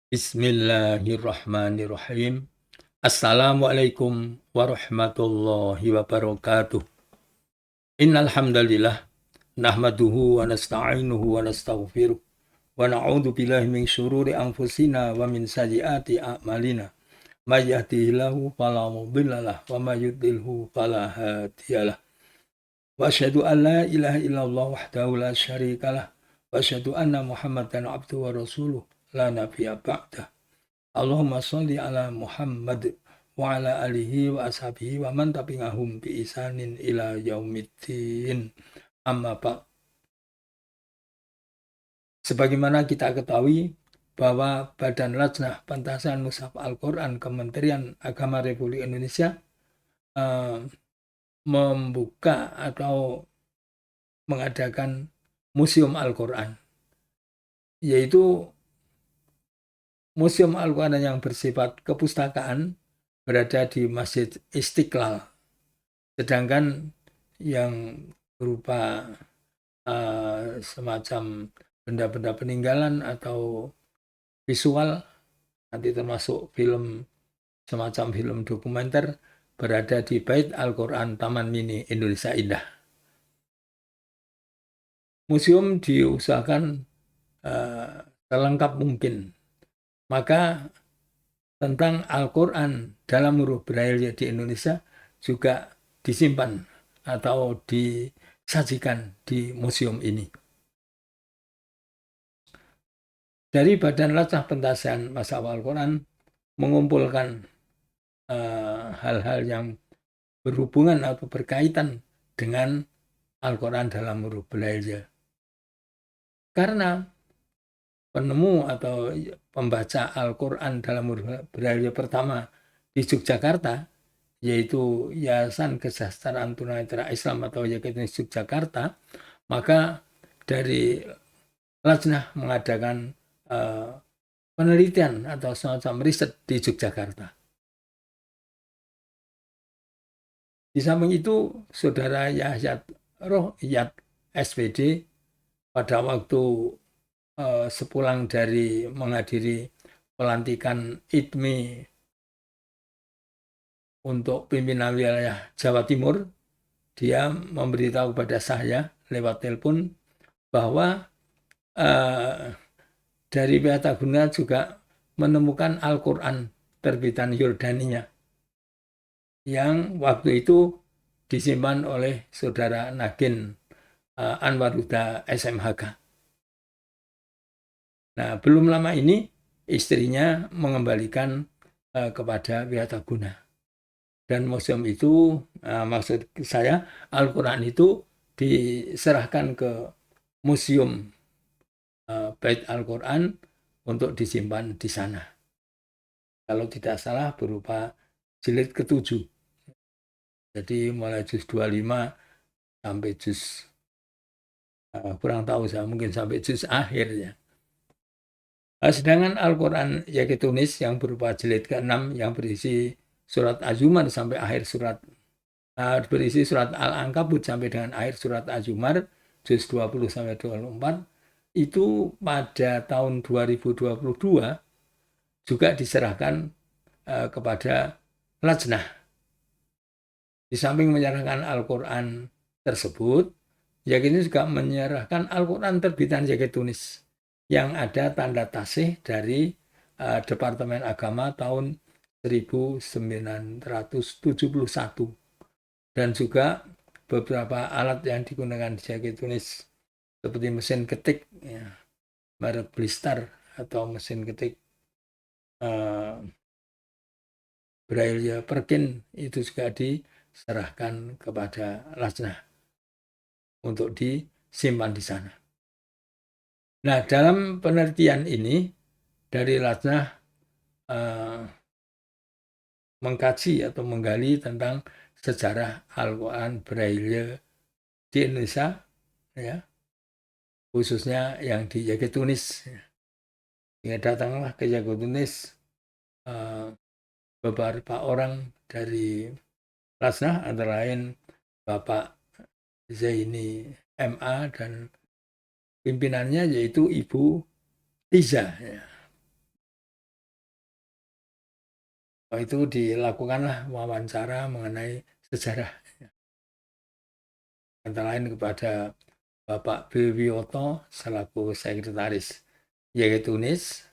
Bismillahirrahmanirrahim. Assalamualaikum warahmatullahi wabarakatuh. Innal hamdalillah nahmaduhu wa nasta'inuhu wa nastaghfiruh wa na'udzu billahi min syururi anfusina wa min sayyiati a'malina. May yahdihillahu fala mudhillalah wa may yudlilhu fala hadiyalah. Wa asyhadu an la ilaha illallah wahdahu la syarikalah wa asyhadu anna Muhammadan abduhu wa rasuluh la nabiyya ba'dah. Allahumma sholli ala Muhammad wa ala alihi wa ashabihi wa man tabi'ahum bi isanin ila yaumiddin. Amma ba'd. Sebagaimana kita ketahui bahwa Badan Lajnah Pentasahan Mushaf Al-Quran Kementerian Agama Republik Indonesia membuka atau mengadakan Museum Al-Quran, yaitu Museum Al-Quran yang bersifat kepustakaan berada di Masjid Istiqlal, sedangkan yang berupa semacam benda-benda peninggalan atau visual, nanti termasuk film, semacam film dokumenter, berada di Bait Al-Quran Taman Mini Indonesia Indah. Museum diusahakan selengkap mungkin. Maka tentang Al-Quran dalam huruf Braille di Indonesia juga disimpan atau disajikan di museum ini. Dari Badan Lajnah Pentasahan Mushaf Al-Quran mengumpulkan hal-hal yang berhubungan atau berkaitan dengan Al-Quran dalam huruf Braille. Karena penemu atau pembaca Al-Quran dalam huruf Braille pertama di Yogyakarta, yaitu Yayasan Kesejahteraan Tunanetra Islam atau YKTUNIS Yogyakarta, maka dari Lajnah mengadakan penelitian atau semacam riset di Yogyakarta. Di samping itu, Saudara Yahya Rohiyat SPD pada waktu sepulang dari menghadiri pelantikan IDMI untuk pimpinan wilayah Jawa Timur, dia memberitahu kepada saya lewat telepon bahwa dari pihak Taguna juga menemukan Al-Quran terbitan Yordania yang waktu itu disimpan oleh Saudara Nagin Anwarhuda SMHK. Nah, belum lama ini istrinya mengembalikan kepada pihak Taguna. Dan museum itu, maksud saya, Al-Quran itu diserahkan ke museum Bait Al-Quran untuk disimpan di sana. Kalau tidak salah berupa jilid ke-7. Jadi mulai juz 25 sampai juz, kurang tahu saya, mungkin sampai juz akhir ya. Sedangkan Al-Quran YKTUNIS yang berupa jilid ke-6 yang berisi surat Az-Zumar sampai akhir surat, berisi surat Al-Ankabut sampai dengan akhir surat Az-Zumar, juz 20 sampai 24, itu pada tahun 2022 juga diserahkan kepada Lajnah. Di samping menyerahkan Al-Quran tersebut, YKTUNIS juga menyerahkan Al-Quran terbitan YKTUNIS yang ada tanda tasih dari Departemen Agama tahun 1971, dan juga beberapa alat yang digunakan di YKTUNIS seperti mesin ketik ya, merek Blistar atau mesin ketik Braille Perkin itu juga diserahkan kepada Lajnah untuk disimpan di sana. Nah, dalam penelitian ini dari Lajnah mengkaji atau menggali tentang sejarah Al-Quran Braille di Indonesia, ya, khususnya yang di YKTUNIS. Ya, datanglah ke YKTUNIS beberapa orang dari Lajnah, antara lain Bapak Zaini MA dan pimpinannya yaitu Ibu Tiza. Ya. itu dilakukanlah wawancara mengenai sejarah, antara lain kepada Bapak B. Wiyoto selaku Sekretaris YG Tunis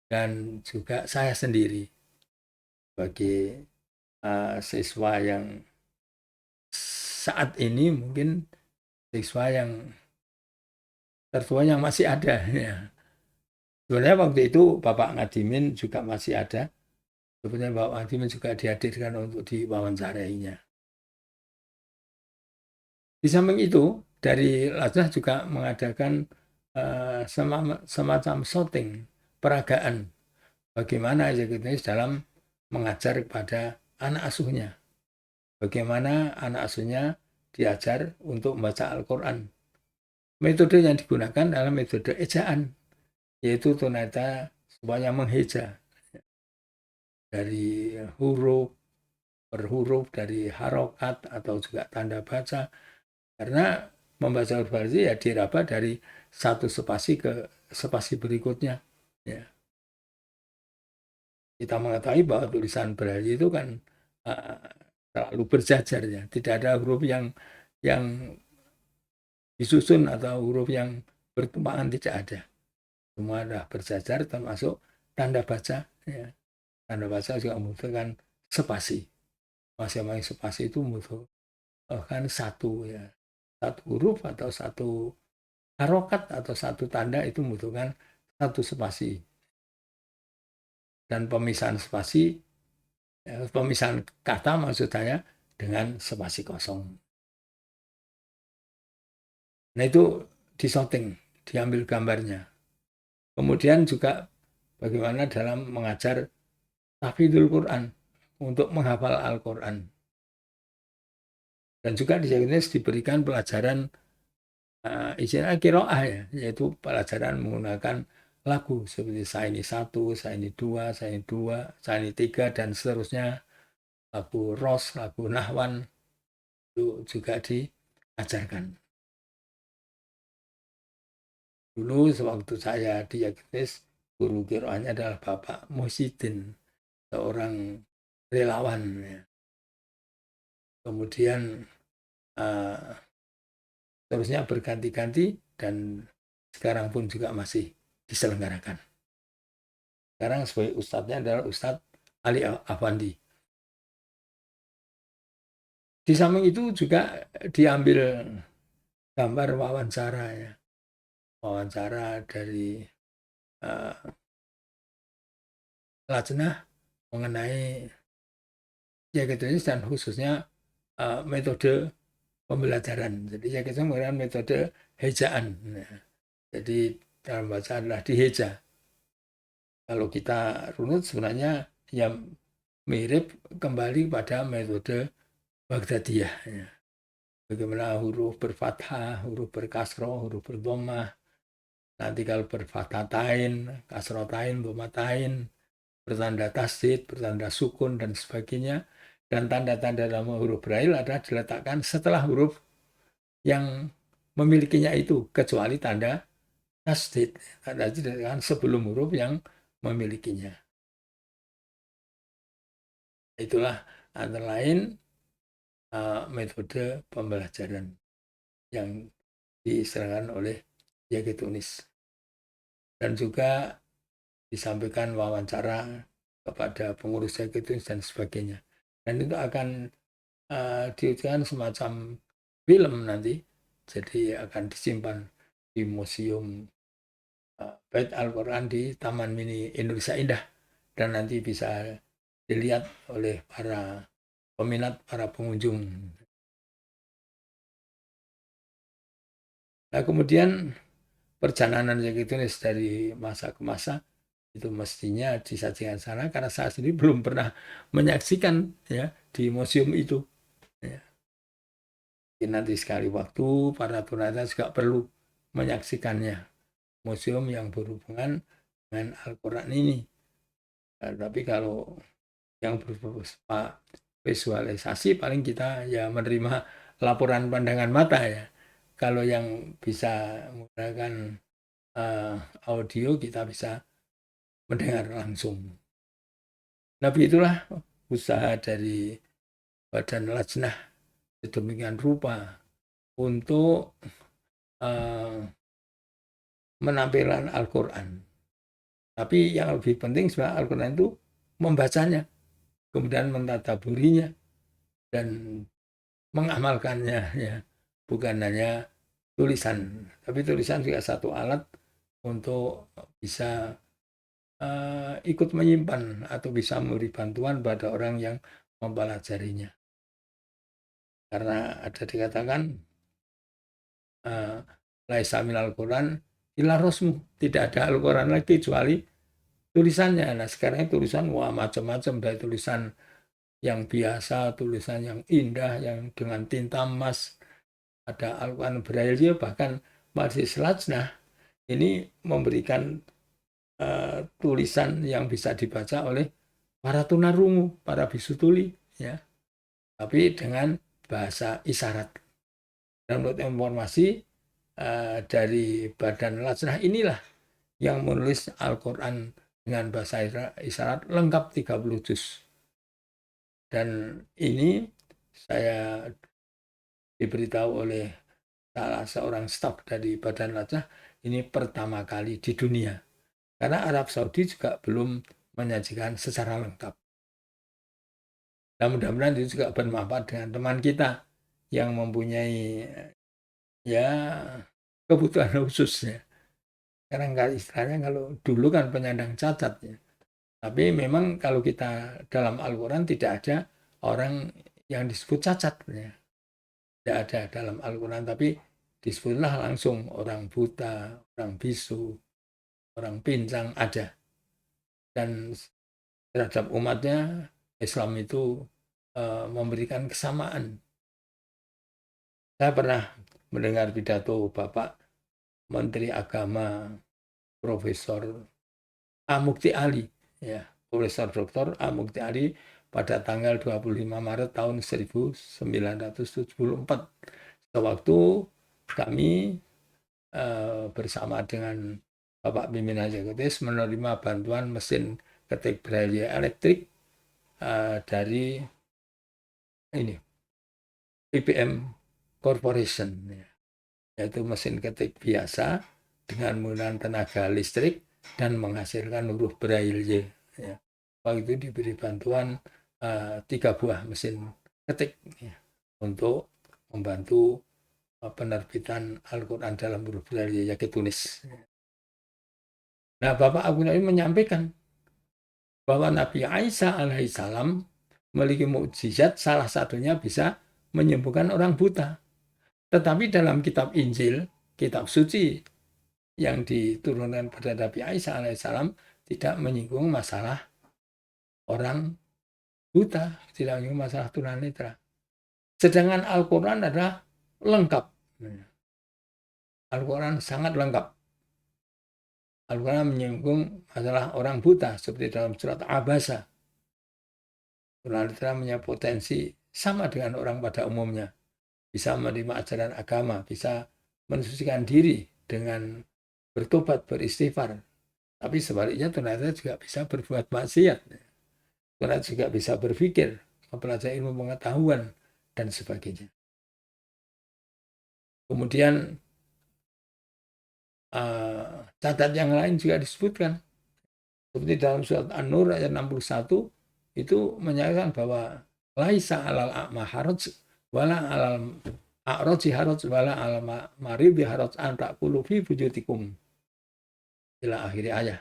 dan juga saya sendiri sebagai siswa yang saat ini mungkin siswa yang tertua yang masih ada ya. Sebenarnya waktu itu Bapak Ngadimin juga masih ada. Sebenarnya Bapak Ngadimin juga dihadirkan untuk diwawancarainya. Di samping itu, dari Lajnah juga mengadakan semacam shooting, peragaan, bagaimana eksekutif dalam mengajar kepada anak asuhnya. Bagaimana anak asuhnya diajar untuk membaca Al-Quran. Metode yang digunakan adalah metode ejaan, yaitu tunata semuanya mengheja dari huruf per huruf, dari harokat atau juga tanda baca. Karena membaca huruf ya diraba dari satu spasi ke spasi berikutnya. Ya. Kita mengetahui bahwa tulisan Braille itu kan terlalu berjajar ya. Tidak ada huruf yang disusun atau huruf yang bertumpangan, tidak ada. Semua adalah berjajar termasuk tanda baca. Ya. Tanda baca juga membutuhkan spasi. Masing-masing spasi itu membutuhkan satu ya. Satu huruf atau satu harokat atau satu tanda itu membutuhkan satu spasi. Dan pemisahan spasi, pemisahan kata maksud saya dengan spasi kosong. Nah itu disorting, diambil gambarnya. Kemudian juga bagaimana dalam mengajar tahfidzul Quran untuk menghafal Al-Quran. Dan juga di sini diberikan pelajaran istilah kiroah ya, yaitu pelajaran menggunakan lagu seperti saya ini satu, saya ini dua, saya ini dua, saya ini tiga, dan seterusnya. Lagu Ros, lagu Nahwan itu juga diajarkan. Dulu sewaktu saya di Yakitis, guru kiroahnya adalah Bapak Muhyiddin, seorang relawan. Ya. Kemudian uh, terusnya berganti-ganti dan sekarang pun juga masih diselenggarakan. Sekarang sebagai ustadznya adalah Ustadz Ali Afandi. Di samping itu juga diambil gambar wawancara ya. Wawancara dari uh, Lajnah mengenai ya gitu dan khususnya metode pembelajaran. Jadi ya kita menggunakan metode hejaan. Nah, jadi dalam bahasa adalah diheja. Kalau kita runut sebenarnya yang mirip kembali pada metode Baghdadiyah. Ya. Bagaimana huruf berfathah, huruf berkasroh, huruf berdhammah. Nanti kalau berfathatain, kasrotain, dhammatain, bertanda tasdid, bertanda sukun, dan sebagainya. Dan tanda-tanda dalam huruf Braille adalah diletakkan setelah huruf yang memilikinya itu, kecuali tanda tasdid. Tanda diletakkan sebelum huruf yang memilikinya. Itulah antara lain metode pembelajaran yang diserahkan oleh YG Tunis. Dan juga disampaikan wawancara kepada pengurus YG Tunis dan sebagainya. Dan itu akan diujikan semacam film nanti, jadi akan disimpan di museum Bait Al-Quran di Taman Mini Indonesia Indah, dan nanti bisa dilihat oleh para peminat, para pengunjung. Nah kemudian perjalanan yang itu dari masa ke masa itu mestinya disajikan sana, karena saya sendiri belum pernah menyaksikan ya di museum itu. Ya. Nanti sekali waktu para tunanetra juga perlu menyaksikannya, museum yang berhubungan dengan Al-Quran ini. Nah, tapi kalau yang berupa visualisasi paling kita ya menerima laporan pandangan mata ya. Kalau yang bisa menggunakan audio kita bisa mendengar langsung. Tapi itulah usaha dari Badan Lajnah sedemikian rupa untuk menampilkan Al-Quran. Tapi yang lebih penting sebenarnya Al-Quran itu membacanya, kemudian mentadaburinya dan mengamalkannya, ya. Bukan hanya tulisan, tapi tulisan juga satu alat untuk bisa ikut menyimpan atau bisa memberi bantuan pada orang yang mempelajarinya. Karena ada dikatakan laisa minal Quran illa rasmu, tidak ada Al-Quran lagi kecuali tulisannya. Nah sekarang tulisan wah macam-macam, dari tulisan yang biasa, tulisan yang indah, yang dengan tinta emas, ada Al-Quran Braille, bahkan Majelis Lajnah ini memberikan tulisan yang bisa dibaca oleh para tunarungu, para bisu tuli, ya, tapi dengan bahasa isyarat. Dan menurut informasi dari Badan Lajnah inilah yang menulis Al-Quran dengan bahasa isyarat lengkap 30 juz. Dan ini saya diberitahu oleh salah seorang staf dari Badan Lajnah, ini pertama kali di dunia. Karena Arab Saudi juga belum menyajikan secara lengkap. Dan mudah-mudahan itu juga bermanfaat dengan teman kita yang mempunyai ya kebutuhan khususnya. Karena istilahnya kalau dulu kan penyandang cacat, ya. Tapi memang kalau kita dalam Al-Quran tidak ada orang yang disebut cacat, ya. Tidak ada dalam Al-Quran, tapi disebutlah langsung orang buta, orang bisu, orang pincang ada. Dan terhadap umatnya Islam itu memberikan kesamaan. Saya pernah mendengar pidato Bapak Menteri Agama Profesor A. Mukti Ali, ya, Profesor Dr. A. Mukti Ali pada tanggal 25 Maret tahun 1974. Sewaktu kami bersama dengan Bapak pimpinan eksekutif menerima bantuan mesin ketik Braille elektrik dari ini IBM Corporation, ya. Yaitu mesin ketik biasa dengan menggunakan tenaga listrik dan menghasilkan huruf Braille, ya. Waktu itu diberi bantuan 3 buah mesin ketik, ya, untuk membantu penerbitan Al-Quran dalam huruf Braille, yaitu tulis. Nah, Bapak Abu Nabi menyampaikan bahwa Nabi Isa alaihissalam memiliki mukjizat, salah satunya bisa menyembuhkan orang buta. Tetapi dalam kitab Injil, kitab suci yang diturunkan pada Nabi Isa alaihissalam tidak menyinggung masalah orang buta, tidak menyinggung masalah tunanetra. Sedangkan Al-Quran adalah lengkap. Al-Quran sangat lengkap. Al-Quran menyinggung masalah orang buta seperti dalam surat Abasa. Tunanetra punya potensi sama dengan orang pada umumnya. Bisa menerima ajaran agama, bisa mensucikan diri dengan bertobat, beristighfar. Tapi sebaliknya tunanetra juga bisa berbuat maksiat. Tunanetra juga bisa berpikir, mempelajari ilmu pengetahuan, dan sebagainya. Kemudian catat yang lain juga disebutkan. Seperti dalam surat An-Nur ayat 61, itu menyatakan bahwa laisa alal a'ma haraj wala alal a'raji haraj wala alal maridi haraj an ta'kulu fi bujutikum. Ila akhir ayat.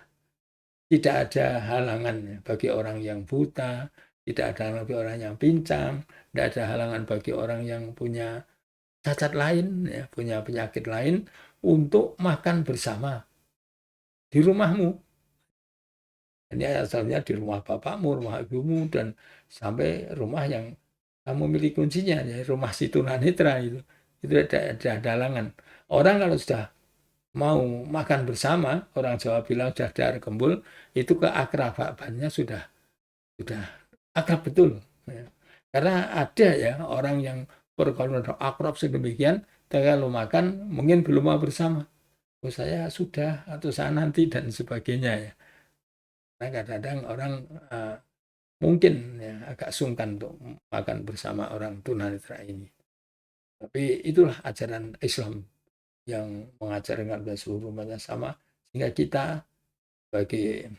Tidak ada halangan bagi orang yang buta, tidak ada halangan bagi orang yang pincang, tidak ada halangan bagi orang yang punya cacat lain, ya, punya penyakit lain, untuk makan bersama di rumahmu. Ini asalnya di rumah bapakmu, rumah ibumu, dan sampai rumah yang kamu miliki kuncinya, ya, rumah si tunanetra itu ada halangan. Orang kalau sudah mau makan bersama, orang Jawa bilang sudah dar kembul, itu keakrabannya sudah akrab betul, ya. Karena ada ya orang yang pergaulan akrab sedemikian, kalau makan mungkin belum mau bersama. Oh saya sudah, atau saya nanti, dan sebagainya, ya. Nah, kadang-kadang orang mungkin ya agak sungkan untuk makan bersama orang tunanetra ini. Tapi itulah ajaran Islam yang mengajarkan kepada seluruh umatnya sama, sehingga kita sebagai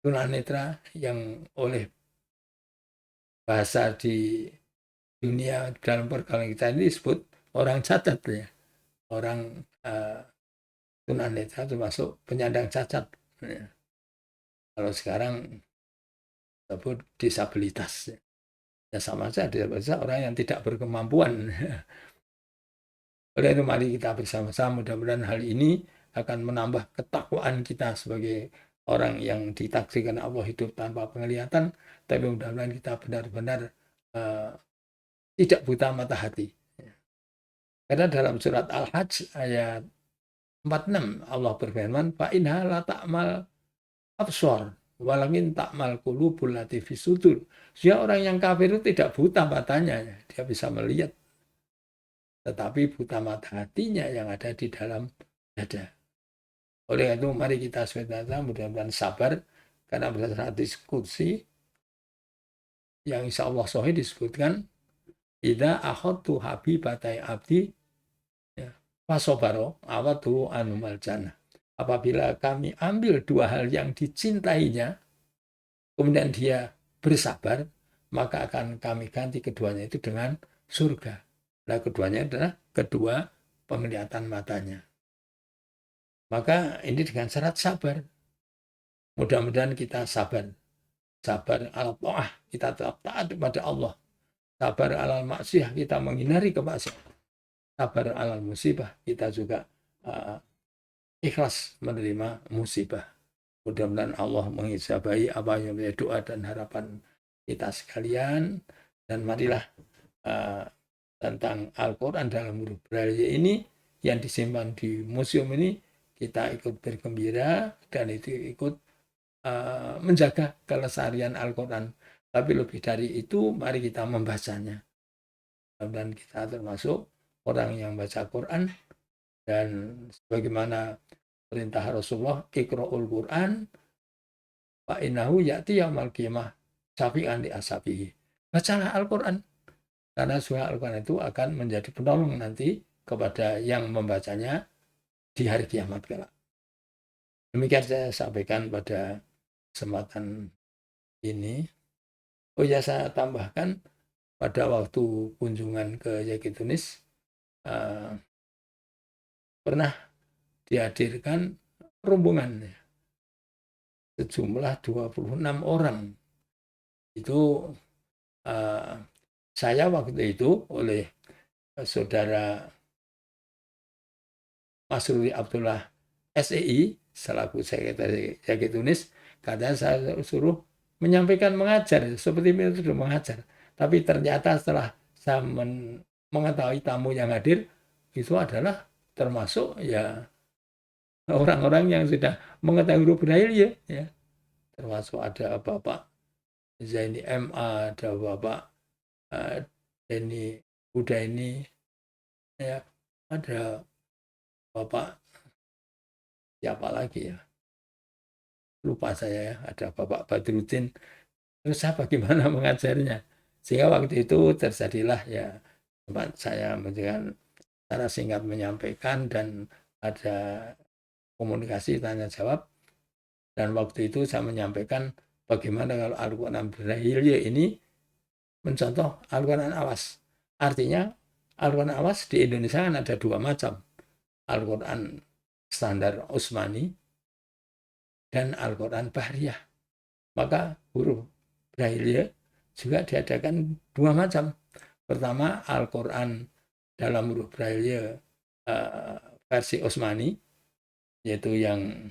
tunanetra yang oleh bahasa di dunia dalam pergaulan kita ini disebut orang cacat ya, orang tunanetra termasuk penyandang cacat ya. Kalau sekarang disebut disabilitas ya, sama saja disabilitas orang yang tidak berkemampuan. Oleh itu mari kita bersama-sama, mudah-mudahan hal ini akan menambah ketakwaan kita sebagai orang yang ditakdirkan Allah hidup tanpa penglihatan, tapi mudah-mudahan kita benar-benar tidak buta mata hati. Karena dalam surat Al-Hajj ayat 46 Allah berfirman, fa inha la ta'mal absor walakin ta'mal qulubul lati fis sudur. Dia orang yang kafir itu tidak buta matanya, dia bisa melihat, tetapi buta mata hatinya yang ada di dalam dada. Oleh itu mari kita sebenarnya mudah-mudahan sabar, karena berdasarkan diskusi yang insya Allah sahih disebutkan, idza akhadtu habibatai abdi ya, fasobaro awatu anumal jannah. Apabila kami ambil dua hal yang dicintainya, kemudian dia bersabar, maka akan kami ganti keduanya itu dengan surga. Nah, keduanya adalah kedua penglihatan matanya. Maka ini dengan syarat sabar. Mudah-mudahan kita sabar. Sabar ala ta'ah, kita tetap taat kepada Allah. Sabar ala maksiyah, kita menghindari kemaksiatan. Sabar ala musibah, kita juga ikhlas menerima musibah. Mudah-mudahan Allah mengijabahi apa yang menjadi doa dan harapan kita sekalian. Dan marilah tentang Al-Quran dalam huruf Braille ini yang disimpan di museum ini, kita ikut bergembira dan itu ikut menjaga kelestarian Al-Quran. Tapi lebih dari itu, mari kita membacanya. Dan kita termasuk orang yang baca Quran, dan sebagaimana perintah Rasulullah, iqra'ul Quran fa innahu ya'ti yaumil qiyamah syafi'an li ashabihi. Bacalah Al-Quran, karena surah Al-Quran itu akan menjadi penolong nanti kepada yang membacanya di hari kiamat kelak. Demikian saya sampaikan pada kesempatan ini. Oh ya, saya tambahkan, pada waktu kunjungan ke Yakitunis pernah dihadirkan rombongan sejumlah 26 orang. Itu saya waktu itu oleh saudara Mas Rudi Abdullah SEI selaku sekretaris Yakitunis, katanya saya suruh menyampaikan mengajar seperti itu, sudah mengajar. Tapi ternyata setelah saya mengetahui tamu yang hadir itu adalah termasuk ya orang-orang yang sudah mengetahui huruf Braille ya. Termasuk ada Bapak Zaini MA, ada Bapak Denny Hudaini ya, ada Bapak siapa lagi ya, lupa saya ya, ada Bapak Badrudin. Terus saya bagaimana mengajarnya, sehingga waktu itu terjadilah ya tempat saya dengan cara singkat menyampaikan dan ada komunikasi tanya jawab. Dan waktu itu saya menyampaikan bagaimana kalau Al-Quran Braille ini mencontoh Al-Quran Awas. Artinya Al-Quran Awas di Indonesia kan ada dua macam, Al-Quran standar Utsmani dan Al-Quran Bahriyah. Maka huruf Braille juga diadakan dua macam. Pertama, Al-Quran dalam huruf Braille versi Utsmani, yaitu yang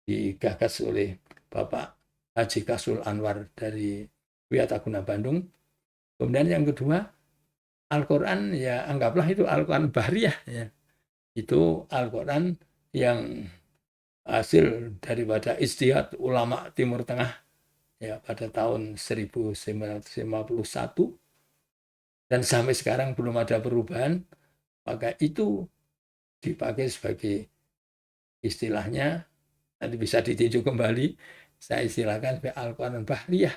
digagas oleh Bapak Haji Kasul Anwar dari Wiataguna Bandung. Kemudian yang kedua, Al-Quran ya anggaplah itu Al-Quran Bahriyah ya. Itu Al-Quran yang hasil daripada ijtihad ulama Timur Tengah ya pada tahun 1951, dan sampai sekarang belum ada perubahan. Maka itu dipakai sebagai istilahnya, nanti bisa ditinjau kembali, saya istilahkan Al-Quran Bahriyah.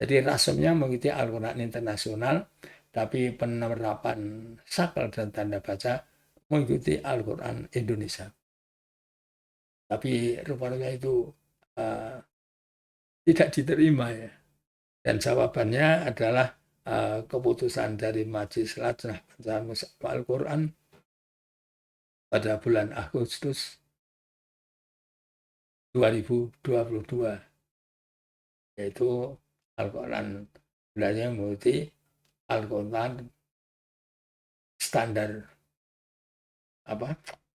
Jadi rasumnya mengikuti Al-Quran internasional, tapi penerapan sakral dan tanda baca mengikuti Al-Quran Indonesia. Tapi rupanya itu tidak diterima ya. Dan jawabannya adalah keputusan dari Majelis Lajnah Bacaan Mushaf Al-Quran pada bulan Agustus 2022, yaitu Al-Quran sebenarnya mengikuti Al-Quran standar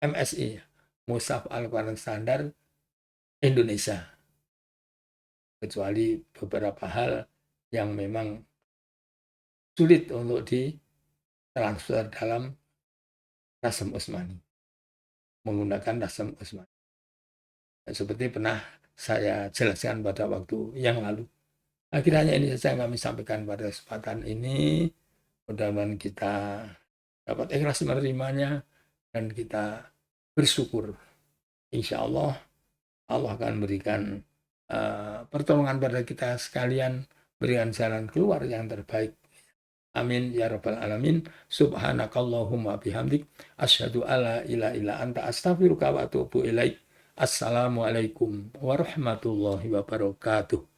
MSI, Mushaf Al-Quran Standar Indonesia, kecuali beberapa hal yang memang sulit untuk ditransfer dalam Rasm Utsmani, menggunakan Rasm Utsmani. Seperti pernah saya jelaskan pada waktu yang lalu. Akhirnya ini saja yang kami sampaikan pada kesempatan ini. Mudah-mudahan kita dapat ikhlas menerimanya dan kita bersyukur. Insya Allah, Allah akan berikan pertolongan pada kita sekalian, berikan jalan keluar yang terbaik. Amin ya rabbal alamin. Subhanakallahumma bihamdik asyhadu alla ilaha illa anta astaghfiruka wa atubu ilaik. Assalamualaikum warahmatullahi wabarakatuh.